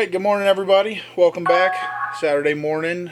Alright, good morning everybody. Welcome back. Saturday morning.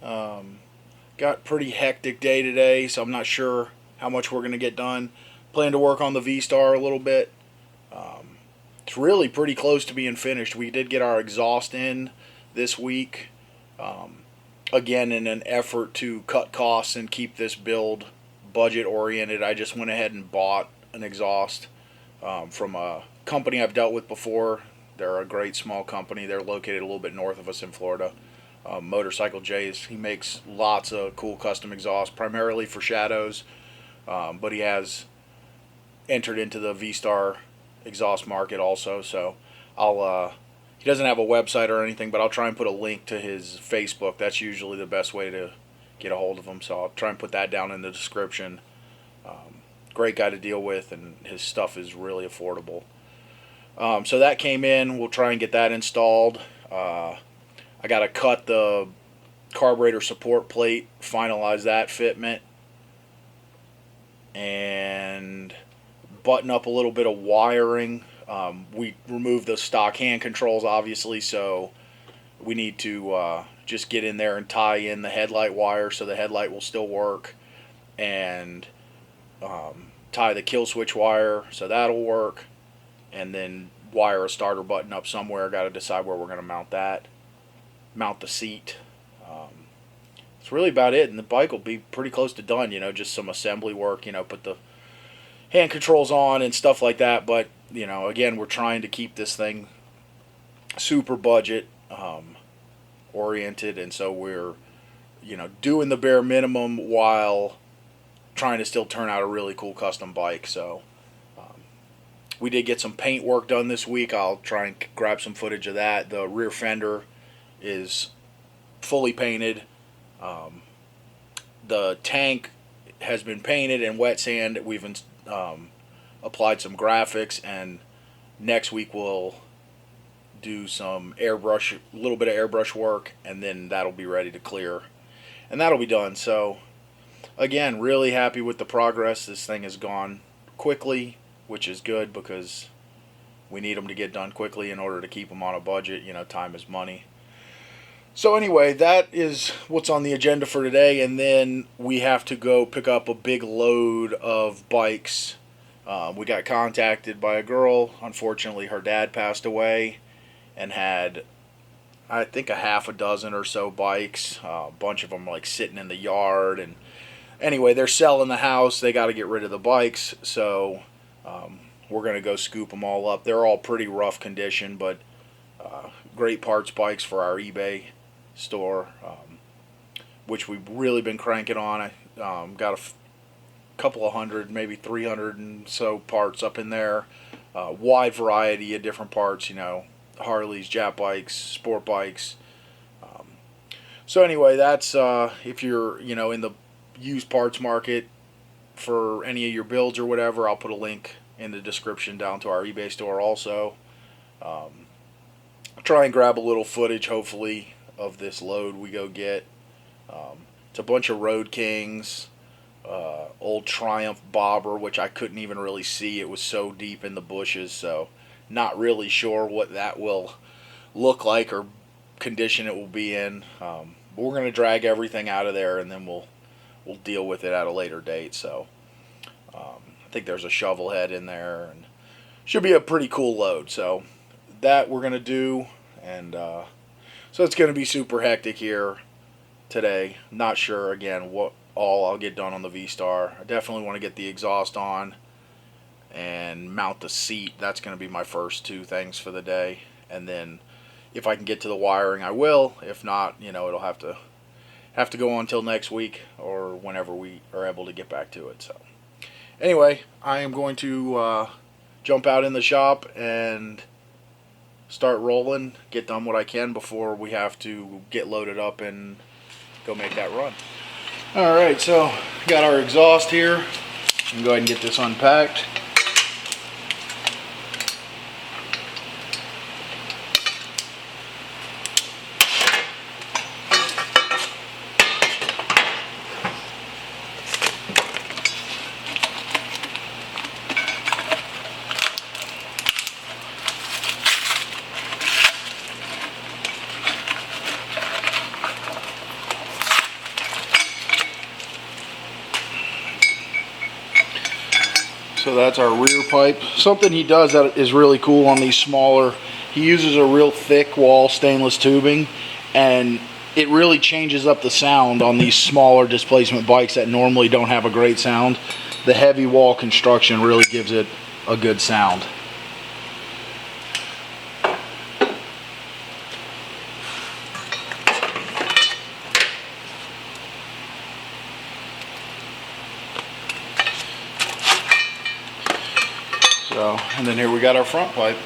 Got pretty hectic day today, so I'm not sure how much we're going to get done. Plan to work on the Vstar a little bit. It's really pretty close to being finished. We did get our exhaust in this week. Again, in an effort to cut costs and keep this build budget oriented, I just went ahead and bought an exhaust from a company I've dealt with before. They're a great small company. They're located a little bit north of us in Florida. PsychoL J. He makes lots of cool custom exhausts, primarily for shadows, but he has entered into the Vstar exhaust market also. So he doesn't have a website or anything, but I'll try and put a link to his Facebook. That's usually the best way to get a hold of him. So I'll try and put that down in the description. Great guy to deal with, and his stuff is really affordable. So that came in. We'll try and get that installed. I got to cut the carburetor support plate, finalize that fitment, and button up a little bit of wiring. We removed the stock hand controls, obviously, so we need to just get in there and tie in the headlight wire so the headlight will still work, and tie the kill switch wire so that'll work, and then wire a starter button up somewhere. Got to decide where we're going to mount that. Mount the seat. It's really about it, and the bike will be pretty close to done. Just some assembly work. Put the hand controls on and stuff like that. But again, we're trying to keep this thing super budget oriented, and so we're doing the bare minimum while trying to still turn out a really cool custom bike. So we did get some paint work done this week. I'll try and grab some footage of that. The rear fender is fully painted. The tank has been painted and wet sand. We've applied some graphics, and next week we'll do some airbrush, a little bit of airbrush work, and then that'll be ready to clear, and that'll be done. So again, really happy with the progress. This thing has gone quickly, which is good because we need them to get done quickly in order to keep them on a budget. Time is money. So anyway, that is what's on the agenda for today, and then we have to go pick up a big load of bikes. We got contacted by a girl. Unfortunately, her dad passed away and had, I think, a half a dozen or so bikes. A bunch of them sitting in the yard, and anyway, they're selling the house. They got to get rid of the bikes, so we're going to go scoop them all up. They're all pretty rough condition, but great parts bikes for our eBay store, which we've really been cranking on. I got a couple of hundred, maybe 300 and so parts up in there. Wide variety of different parts, Harleys, Jap bikes, sport bikes. So anyway, that's if you're in the used parts market for any of your builds or whatever, I'll put a link in the description down to our eBay store also. Try and grab a little footage, hopefully, of this load we go get. It's a bunch of Road Kings, old Triumph bobber, which I couldn't even really see. It was so deep in the bushes, so not really sure what that will look like or condition it will be in. But we're going to drag everything out of there, and then we'll deal with it at a later date. So I think there's a shovel head in there, and should be a pretty cool load. So that we're going to do, and so it's going to be super hectic here today. Not sure, again, what all I'll get done on the Vstar. I definitely want to get the exhaust on and mount the seat. That's going to be my first two things for the day, and then if I can get to the wiring, I will. If not, it'll have to go on until next week or whenever we are able to get back to it. So anyway, I am going to jump out in the shop and start rolling, get done what I can before we have to get loaded up and go make that run. Alright, so got our exhaust here. I'm going to go ahead and get this unpacked. So that's our rear pipe. Something he does that is really cool on these smaller, he uses a real thick wall stainless tubing, and it really changes up the sound on these smaller displacement bikes that normally don't have a great sound. The heavy wall construction really gives it a good sound. So, and then here we got our front pipe.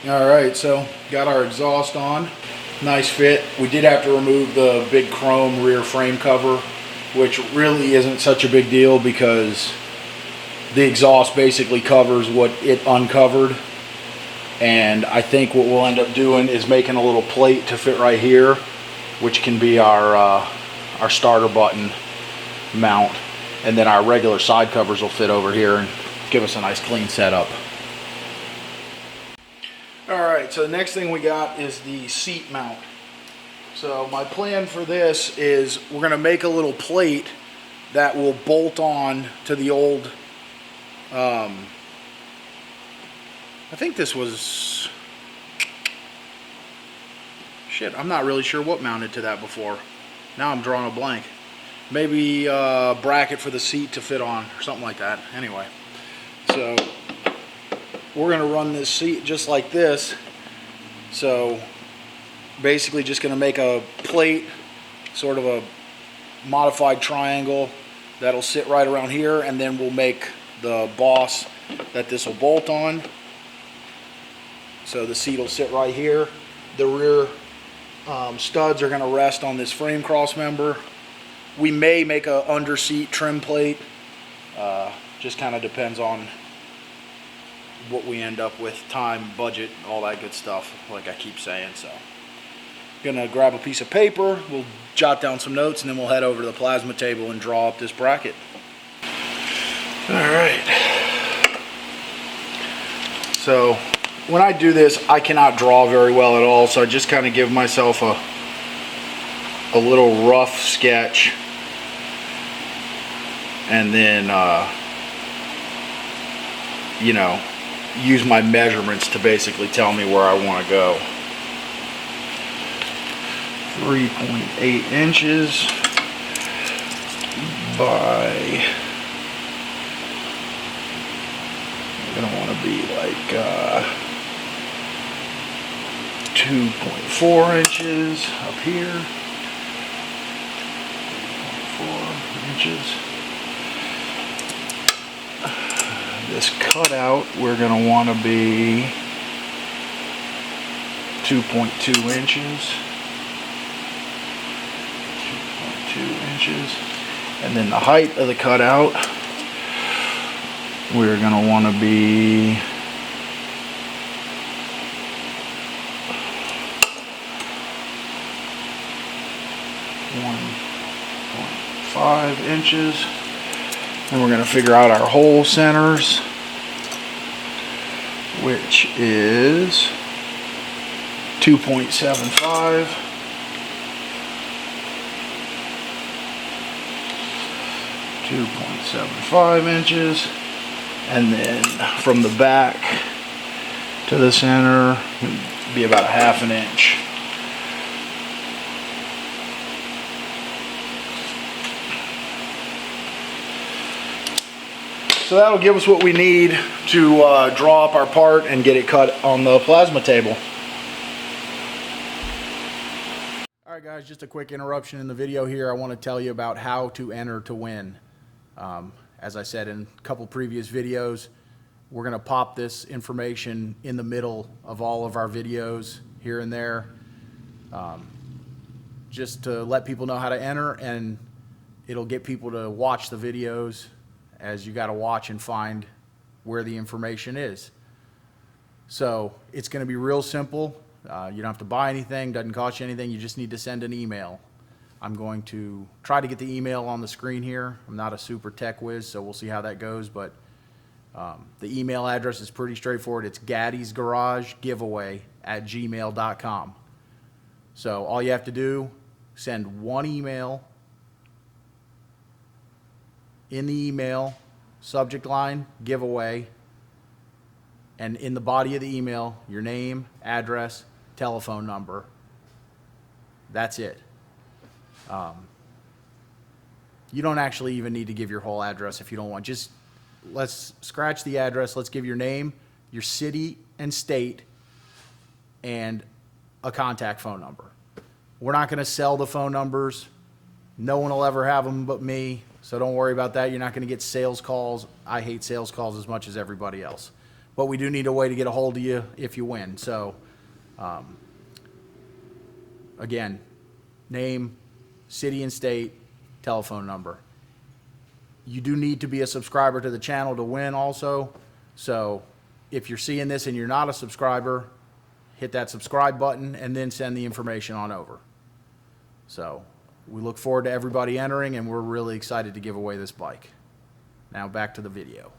Alright, so got our exhaust on. Nice fit. We did have to remove the big chrome rear frame cover, which really isn't such a big deal because the exhaust basically covers what it uncovered. And I think what we'll end up doing is making a little plate to fit right here, which can be our starter button mount. And then our regular side covers will fit over here and give us a nice clean setup. Alright, so the next thing we got is the seat mount. So my plan for this is we're going to make a little plate that will bolt on to the old, I think this was, shit, I'm not really sure what mounted to that before. Now I'm drawing a blank. maybe a bracket for the seat to fit on or something like that. Anyway, so we're gonna run this seat just like this. So basically just gonna make a plate, sort of a modified triangle that'll sit right around here, and then we'll make the boss that this will bolt on. So the seat will sit right here. The rear studs are going to rest on this frame cross member. We may make a under seat trim plate. Just kind of depends on what we end up with, time, budget, all that good stuff, like I keep saying. So gonna grab a piece of paper, we'll jot down some notes, and then we'll head over to the plasma table and draw up this bracket. Alright, so when I do this, I cannot draw very well at all, so I just kind of give myself a little rough sketch, and then you know, use my measurements to basically tell me where I want to go. 3.8 inches by, I'm gonna want to be like 2.4 inches up here. 4 inches. This cutout, we're gonna want to be 2.2 inches. 2 inches, and then the height of the cutout, we're going to want to be 1.5 inches, and we're going to figure out our hole centers, which is 2.75. 2.75 inches, and then from the back to the center it'd be about a ½ inch. So that'll give us what we need to draw up our part and get it cut on the plasma table. Alright guys, just a quick interruption in the video here. I want to tell you about how to enter to win. As I said in a couple previous videos, we're going to pop this information in the middle of all of our videos here and there, just to let people know how to enter, and it'll get people to watch the videos, as you got to watch and find where the information is. So it's going to be real simple. You don't have to buy anything, doesn't cost you anything, you just need to send an email. I'm going to try to get the email on the screen here. I'm not a super tech whiz, so we'll see how that goes, but the email address is pretty straightforward. It's gaddysgaragegiveaway@gmail.com. So all you have to do, send one email. In the email, subject line, giveaway, and in the body of the email, your name, address, telephone number. That's it. You don't actually even need to give your whole address if you don't want. Just let's scratch the address. Let's give your name, your city and state, and a contact phone number. We're not going to sell the phone numbers. No one will ever have them but me, so don't worry about that. You're not going to get sales calls. I hate sales calls as much as everybody else. But we do need a way to get a hold of you if you win. So, again, name, city and state, telephone number. You do need to be a subscriber to the channel to win also. So if you're seeing this and you're not a subscriber, hit that subscribe button and then send the information on over. So we look forward to everybody entering, and we're really excited to give away this bike. Now back to the video.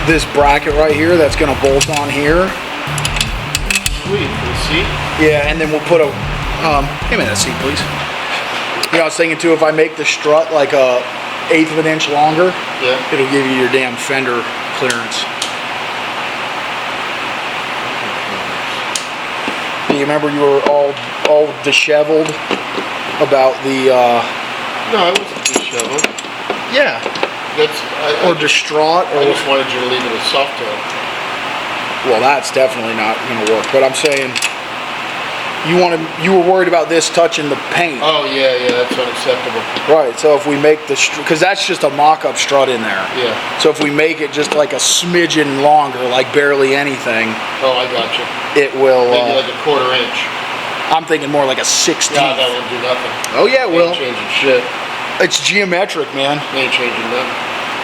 this bracket right here that's going to bolt on here. Sweet, for the seat? Yeah, and then we'll put a, give me that seat, please. You know, I was thinking too, if I make the strut like a 1/8 of an inch longer, yeah, it'll give you your damn fender clearance. Do you remember you were all disheveled about the, No, I wasn't disheveled. yeah. Or distraught. I just wanted you to leave it as soft tail. Well, that's definitely not going to work. But I'm saying, you were worried about this touching the paint. Oh yeah, that's unacceptable. Right. So if we make the, because that's just a mock-up strut in there. Yeah. So if we make it just like a smidgen longer, like barely anything. Oh, I got you. It will. Maybe like a 1/4 inch. I'm thinking more like a 16th. Yeah, that won't do nothing. Oh yeah, it will. Ain't changing shit. It's geometric, man. Ain't changing nothing.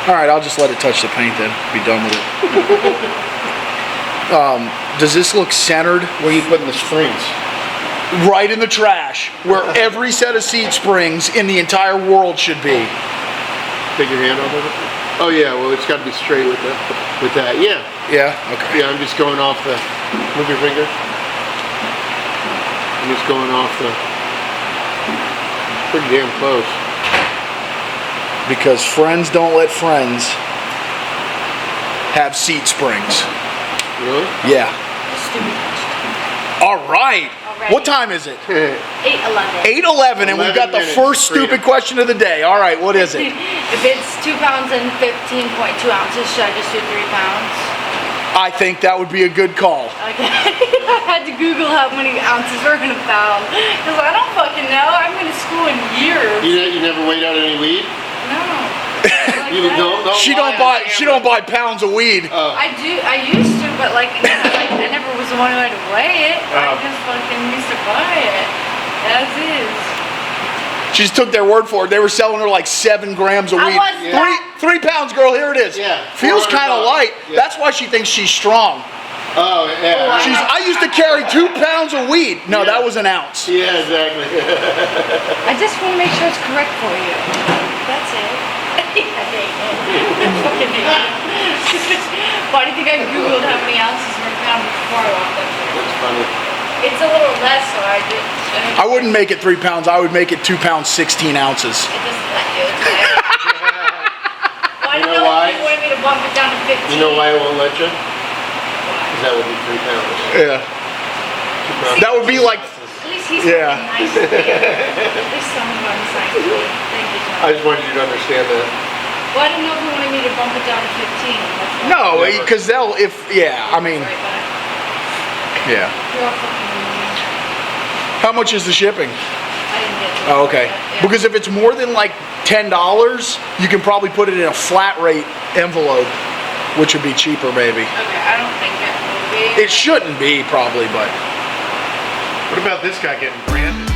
All right, I'll just let it touch the paint then. Be done with it. Does this look centered? Where are you putting the springs? Right in the trash, where every set of seat springs in the entire world should be. Take your hand off of it. Oh yeah, well it's got to be straight with that. Yeah. Yeah. Okay. Yeah, I'm just going off the. Move your finger. I'm just going off the. Pretty damn close. Because friends don't let friends have seat springs. Really? Yeah. Stupid. All right. Alrighty. What time is it? 8:11. 8:11, and we've got the 11 first minutes. stupid question of the day. All right, what is it? If it's 2 pounds and 15.2 ounces, should I just do 3 pounds? I think that would be a good call. Okay. I had to Google how many ounces are in a pound. Because I don't fucking know. I haven't been to school in years. You never weighed out any weed? No. You don't She lie don't on buy pounds of weed. camera. I used to, but like I never was the one who had to weigh it. I just fucking used to buy it. As is. She just took their word for it. They were selling her like 7 grams of weed. I was not. 3 pounds, girl. Here it is. Yeah, Feels 400 kind of bucks. light. Yeah. That's why she thinks she's strong. Oh yeah. I used to carry 2 pounds of weed. No, Yeah. that was an ounce. Yeah, exactly. I just want to make sure it's correct for you. That's it. I hate it. I fucking hate it. Why do you think I Googled how many ounces were in a pound before I walked up here? That's funny. It's a little less, so I did. I wouldn't make it 3 pounds. I would make it 2 pounds, 16 ounces. It doesn't let you. It's like, well, I You don't know know why? if you wanted me to bump it down to 15. You know why it won't let you? Why? Because that would be 3 pounds. Yeah. 2 pounds. That would be like, At least he's Yeah. fucking nice to me. At least someone's nice to me. Thank you, Tom. I just wanted you to understand that. Well, I didn't know if you wanted me to bump it down to 15. That's why. no, Never. because I mean, Right back. yeah. You're all fucking mean. How much is the shipping? I didn't get it. Oh, okay. Yeah. Because if it's more than like $10, you can probably put it in a flat rate envelope, which would be cheaper, maybe. Okay, I don't think it will be. It shouldn't be, probably, but. What about this guy getting branded?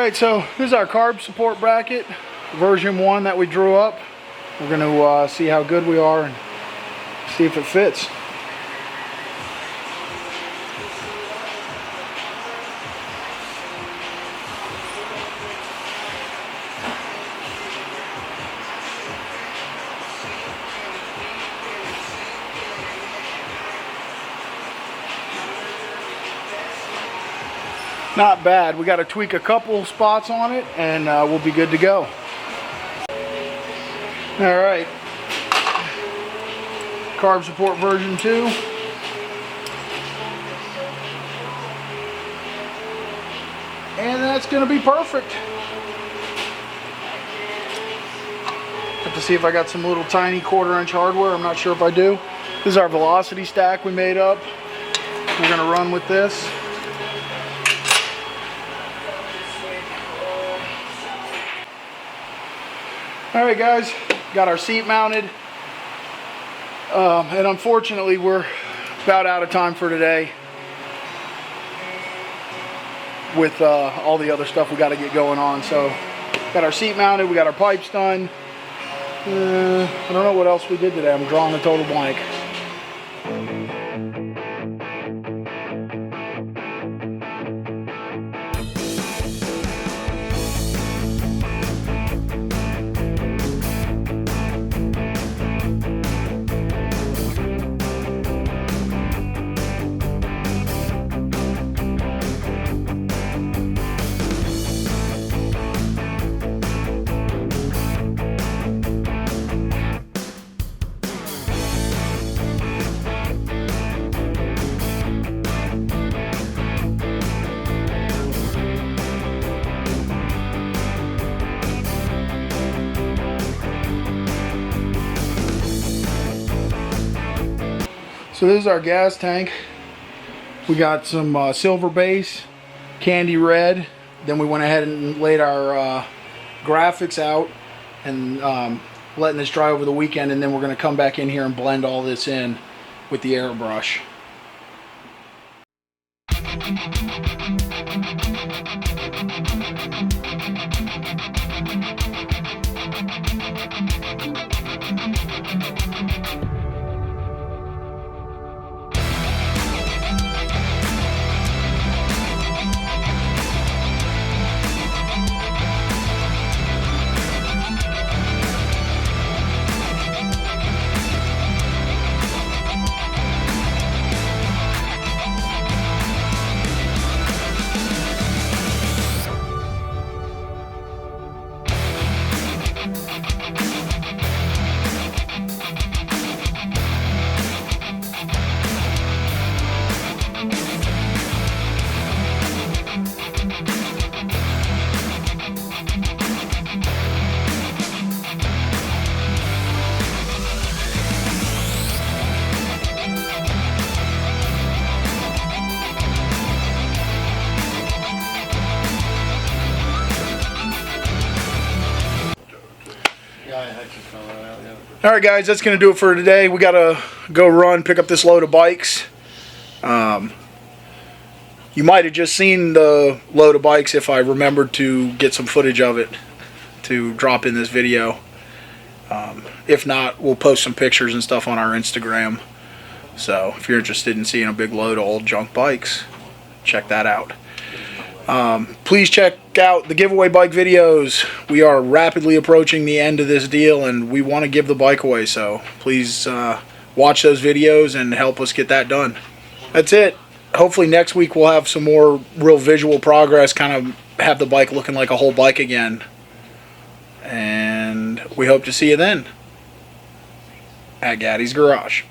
Alright, so this is our carb support bracket, version 1 that we drew up. We're going to see how good we are and see if it fits. Not bad. We got to tweak a couple spots on it and we'll be good to go. Alright. Carb support version 2. And that's going to be perfect. Have to see if I got some little tiny 1/4 inch hardware. I'm not sure if I do. This is our velocity stack we made up. We're going to run with this. Alright guys, got our seat mounted, and unfortunately we're about out of time for today with all the other stuff we got to get going on. So got our seat mounted, we got our pipes done. I don't know what else we did today. I'm drawing a total blank. So this is our gas tank. We got some silver base, candy red. Then we went ahead and laid our graphics out and letting this dry over the weekend. And then we're going to come back in here and blend all this in with the airbrush. Alright guys, that's going to do it for today. We got to go run, pick up this load of bikes. You might have just seen the load of bikes if I remembered to get some footage of it to drop in this video. If not, we'll post some pictures and stuff on our Instagram. So if you're interested in seeing a big load of old junk bikes, check that out. Please check out the giveaway bike videos. We are rapidly approaching the end of this deal and we want to give the bike away, so please watch those videos and help us get that done. That's it. Hopefully next week we'll have some more real visual progress, kind of have the bike looking like a whole bike again. And we hope to see you then at Gaddy's Garage.